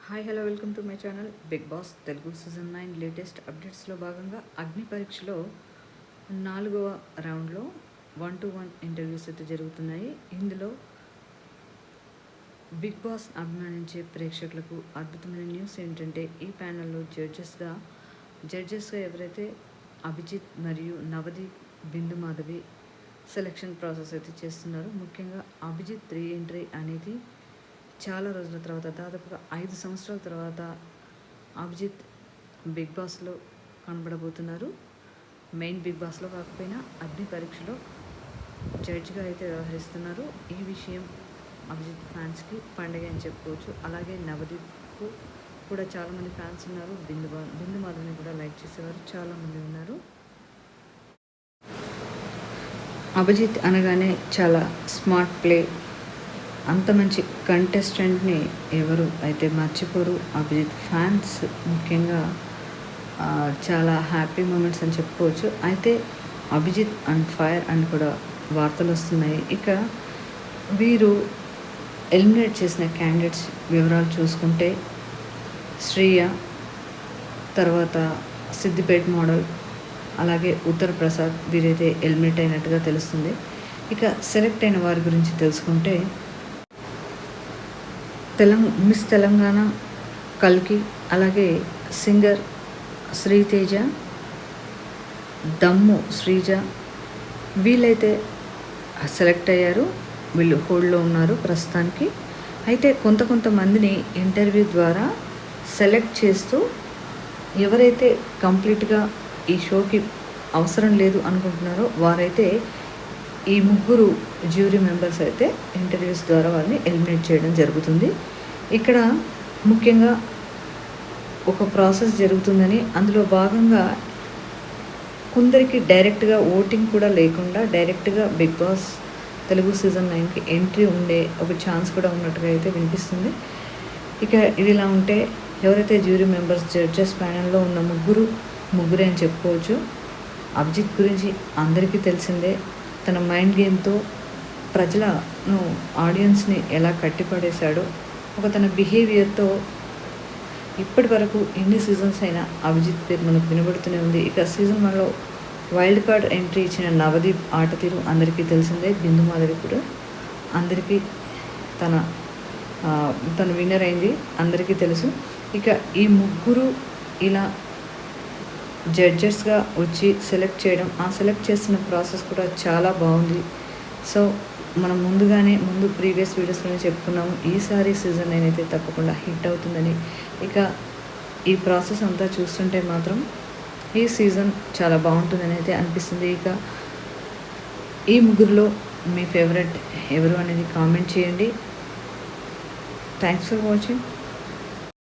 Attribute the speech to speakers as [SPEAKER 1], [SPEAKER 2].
[SPEAKER 1] Hi hello welcome to my channel Bigg Boss Telugu season 9 latest అప్డేట్స్లో భాగంగా అగ్ని పరీక్షలో 4వ రౌండ్లో 1-to-1 ఇంటర్వ్యూస్ అయితే జరుగుతున్నాయి. ఇందులో బిగ్ బాస్ అభిమానించే ప్రేక్షకులకు అద్భుతమైన న్యూస్ ఏంటంటే ఈ ప్యానెల్లో జడ్జెస్గా ఎవరైతే అభిజిత్ మరియు నవదీప్ బిందు మాధవి సెలక్షన్ ప్రాసెస్ అయితే చేస్తున్నారు. ముఖ్యంగా అభిజిత్ రీఎంట్రీ అనేది చాలా రోజుల తర్వాత, దాదాపుగా 5 సంవత్సరాల తర్వాత అభిజిత్ బిగ్ బాస్లో కనబడబోతున్నారు. మెయిన్ బిగ్ బాస్లో కాకపోయినా అగ్ని పరీక్షలో జడ్జిగా అయితే వ్యవహరిస్తున్నారు. ఈ విషయం అభిజిత్ ఫ్యాన్స్కి పండుగ అని చెప్పుకోవచ్చు. అలాగే నవదీప్కు కూడా చాలామంది ఫ్యాన్స్ ఉన్నారు. బిందు మాధవిని కూడా లైక్ చేసేవారు చాలామంది ఉన్నారు. అభిజిత్ అనగానే చాలా స్మార్ట్ ప్లే, అంత మంచి కంటెస్టెంట్ని ఎవరు అయితే మర్చిపోరు. అభిజిత్ ఫ్యాన్స్ ముఖ్యంగా చాలా హ్యాపీ మూమెంట్స్ అని చెప్పుకోవచ్చు. అయితే అభిజిత్ అండ్ ఫైర్ అని కూడా వార్తలు వస్తున్నాయి. ఇక వీరు ఎలిమినేట్ చేసిన క్యాండిడేట్స్ వివరాలు చూసుకుంటే శ్రీయ, తర్వాత సిద్దిపేట్ మోడల్, అలాగే ఉత్తర్ ప్రసాద్ వీరైతే ఎలిమినేట్ అయినట్టుగా తెలుస్తుంది. ఇక సెలెక్ట్ అయిన వారి గురించి తెలుసుకుంటే మిస్ తెలంగాణ కల్కి, అలాగే సింగర్ శ్రీతేజ, దమ్ము శ్రీజ వీళ్ళైతే సెలెక్ట్ అయ్యారు. వీళ్ళు హోల్డ్లో ఉన్నారు ప్రస్తుతానికి. అయితే కొంతమందిని ఇంటర్వ్యూ ద్వారా సెలెక్ట్ చేస్తూ ఎవరైతే కంప్లీట్గా ఈ షోకి అవసరం లేదు అనుకుంటున్నారో వారైతే ఈ ముగ్గురు జ్యూరీ మెంబర్స్ అయితే ఇంటర్వ్యూస్ ద్వారా వాళ్ళని ఎలిమినేట్ చేయడం జరుగుతుంది. ఇక్కడ ముఖ్యంగా ఒక ప్రాసెస్ జరుగుతుందని, అందులో భాగంగా కొందరికి డైరెక్ట్గా ఓటింగ్ కూడా లేకుండా డైరెక్ట్గా బిగ్ బాస్ తెలుగు సీజన్ 9కి ఎంట్రీ ఉండే ఒక ఛాన్స్ కూడా ఉన్నట్టుగా అయితే వినిపిస్తుంది. ఇక ఇది ఇలా ఉంటే ఎవరైతే జ్యూరీ మెంబర్స్ జడ్జెస్ ప్యానెల్లో ఉన్న ముగ్గురే అని చెప్పుకోవచ్చు. అభిజిత్ గురించి అందరికీ తెలిసిందే. తన మైండ్ గేమ్తో ప్రజలను ఆడియన్స్ని ఎలా కట్టిపడేశాడో, ఒక తన బిహేవియర్తో ఇప్పటి వరకు ఎన్ని సీజన్స్ అయినా అభిజిత్ పేరు మనకు వినబడుతూనే ఉంది. ఇక సీజన్ 1లో వైల్డ్ కార్డ్ ఎంట్రీ ఇచ్చిన నవదీప్ ఆట తీరు అందరికీ తెలిసిందే. బిందు మాధవి కూడా అందరికీ తన విన్నర్ అయింది, అందరికీ తెలుసు. ఇక ఈ ముగ్గురు ఇలా జడ్జెస్గా వచ్చి సెలెక్ట్ చేయడం, ఆ సెలెక్ట్ చేస్తున్న ప్రాసెస్ కూడా చాలా బాగుంది. సో మనం ముందు ప్రీవియస్ వీడియోస్లోనే చెప్పుకున్నాము, ఈసారి సీజన్ 9 అయితే తప్పకుండా హిట్ అవుతుందని. ఇక ఈ ప్రాసెస్ అంతా చూస్తుంటే మాత్రం ఈ సీజన్ చాలా బాగుంటుందని అయితే అనిపిస్తుంది. ఇక ఈ ముగ్గురులో మీ ఫేవరెట్ ఎవరు అనేది కామెంట్ చేయండి. Thanks for watching.